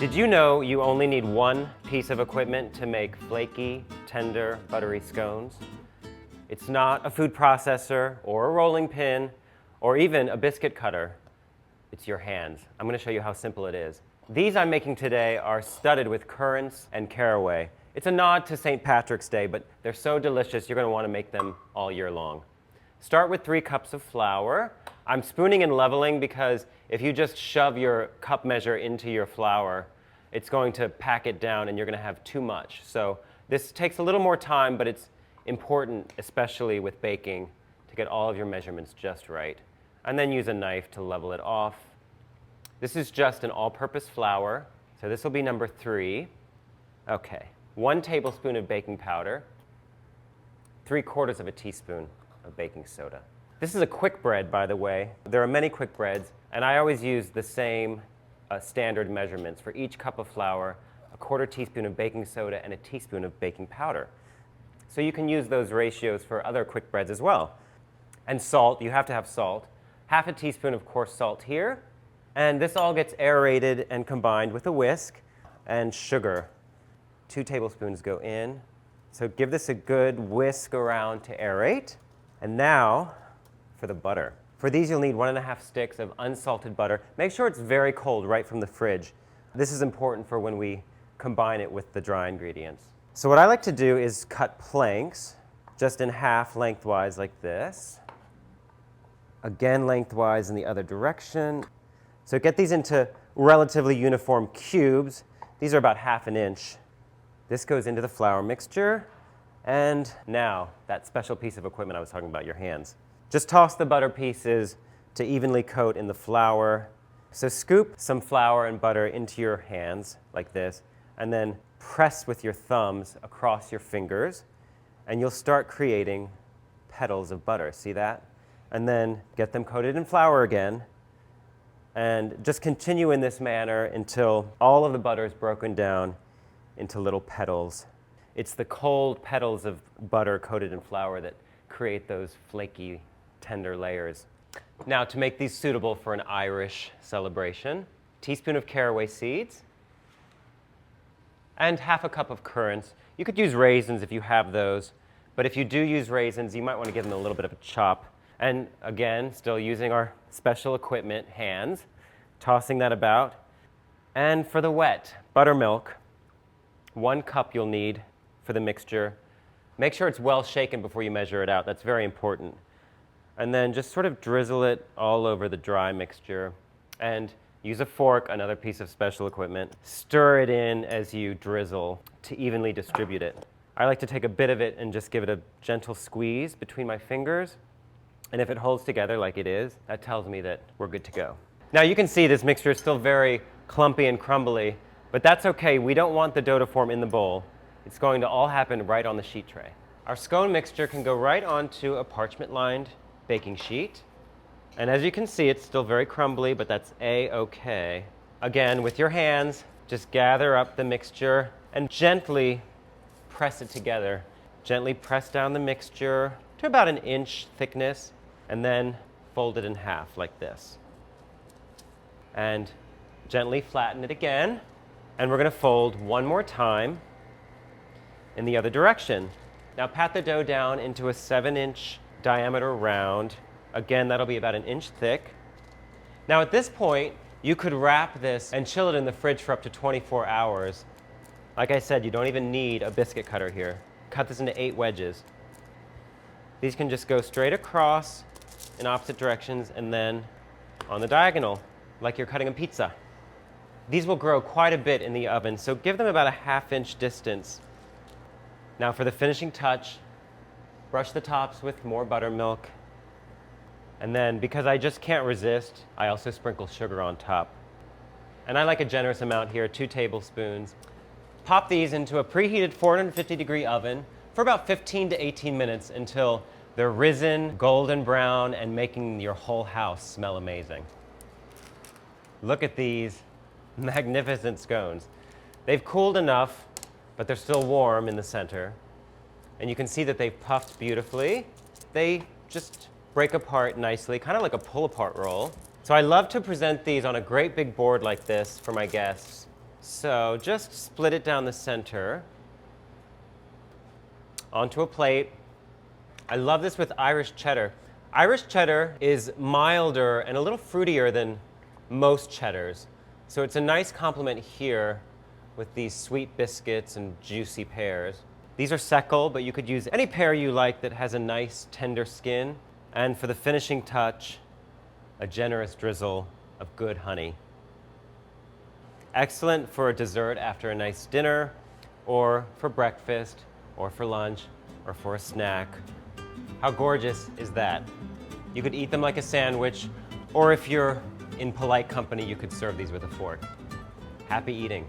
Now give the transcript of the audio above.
Did you know you only need one piece of equipment to make flaky, tender, buttery scones? It's not a food processor or a rolling pin or even a biscuit cutter. It's your hands. I'm going to show you how simple it is. These I'm making today are studded with currants and caraway. It's a nod to St. Patrick's Day, but they're so delicious you're going to want to make them all year long. Start with 3 cups of flour. I'm spooning and leveling because if you just shove your cup measure into your flour, it's going to pack it down and you're going to have too much. So this takes a little more time, but it's important, especially with baking, to get all of your measurements just right. And then use a knife to level it off. This is just an all-purpose flour, so this will be number 3. Okay, 1 tablespoon of baking powder, 3/4 of a teaspoon of baking soda. This is a quick bread, by the way. There are many quick breads, and I always use the same standard measurements for each cup of flour, 1/4 teaspoon of baking soda, and a teaspoon of baking powder. So you can use those ratios for other quick breads as well. And salt, you have to have salt. 1/2 teaspoon of coarse salt here. And this all gets aerated and combined with a whisk. And sugar. 2 tablespoons go in. So give this a good whisk around to aerate. And now for the butter. For these you'll need 1½ sticks of unsalted butter. Make sure it's very cold right from the fridge. This is important for when we combine it with the dry ingredients. So what I like to do is cut planks, just in half lengthwise like this. Again lengthwise in the other direction. So get these into relatively uniform cubes. These are about 1/2 inch. This goes into the flour mixture. And now, that special piece of equipment I was talking about, your hands. Just toss the butter pieces to evenly coat in the flour. So scoop some flour and butter into your hands like this, and then press with your thumbs across your fingers, and you'll start creating petals of butter. See that? And then get them coated in flour again, and just continue in this manner until all of the butter is broken down into little petals. It's the cold petals of butter coated in flour that create those flaky, tender layers. Now, to make these suitable for an Irish celebration, teaspoon of caraway seeds, and 1/2 cup of currants. You could use raisins if you have those, but if you do use raisins, you might want to give them a little bit of a chop. And again, still using our special equipment, hands, tossing that about. And for the wet, buttermilk, 1 cup you'll need for the mixture. Make sure it's well shaken before you measure it out. That's very important. And then just sort of drizzle it all over the dry mixture. And use a fork, another piece of special equipment. Stir it in as you drizzle to evenly distribute it. I like to take a bit of it and just give it a gentle squeeze between my fingers. And if it holds together like it is, that tells me that we're good to go. Now you can see this mixture is still very clumpy and crumbly, but that's okay. We don't want the dough to form in the bowl. It's going to all happen right on the sheet tray. Our scone mixture can go right onto a parchment-lined baking sheet. And as you can see, it's still very crumbly, but that's A-okay. Again, with your hands, just gather up the mixture and gently press it together. Gently press down the mixture to about 1 inch thickness, and then fold it in half like this. And gently flatten it again. And we're going to fold 1 more time in the other direction. Now pat the dough down into a 7-inch diameter round. Again, that'll be about 1 inch thick. Now at this point, you could wrap this and chill it in the fridge for up to 24 hours. Like I said, you don't even need a biscuit cutter here. Cut this into 8 wedges. These can just go straight across in opposite directions and then on the diagonal, like you're cutting a pizza. These will grow quite a bit in the oven, so give them about a 1/2 inch distance. Now for the finishing touch, brush the tops with more buttermilk. And then, because I just can't resist, I also sprinkle sugar on top. And I like a generous amount here, 2 tablespoons. Pop these into a preheated 450-degree oven for about 15 to 18 minutes until they're risen, golden brown, and making your whole house smell amazing. Look at these magnificent scones. They've cooled enough, but they're still warm in the center. And you can see that they've puffed beautifully. They just break apart nicely, kind of like a pull-apart roll. So I love to present these on a great big board like this for my guests. So just split it down the center onto a plate. I love this with Irish cheddar. Irish cheddar is milder and a little fruitier than most cheddars. So it's a nice complement here with these sweet biscuits and juicy pears. These are seckel, but you could use any pear you like that has a nice tender skin. And for the finishing touch, a generous drizzle of good honey. Excellent for a dessert after a nice dinner, or for breakfast, or for lunch, or for a snack. How gorgeous is that? You could eat them like a sandwich, or if you're in polite company, you could serve these with a fork. Happy eating.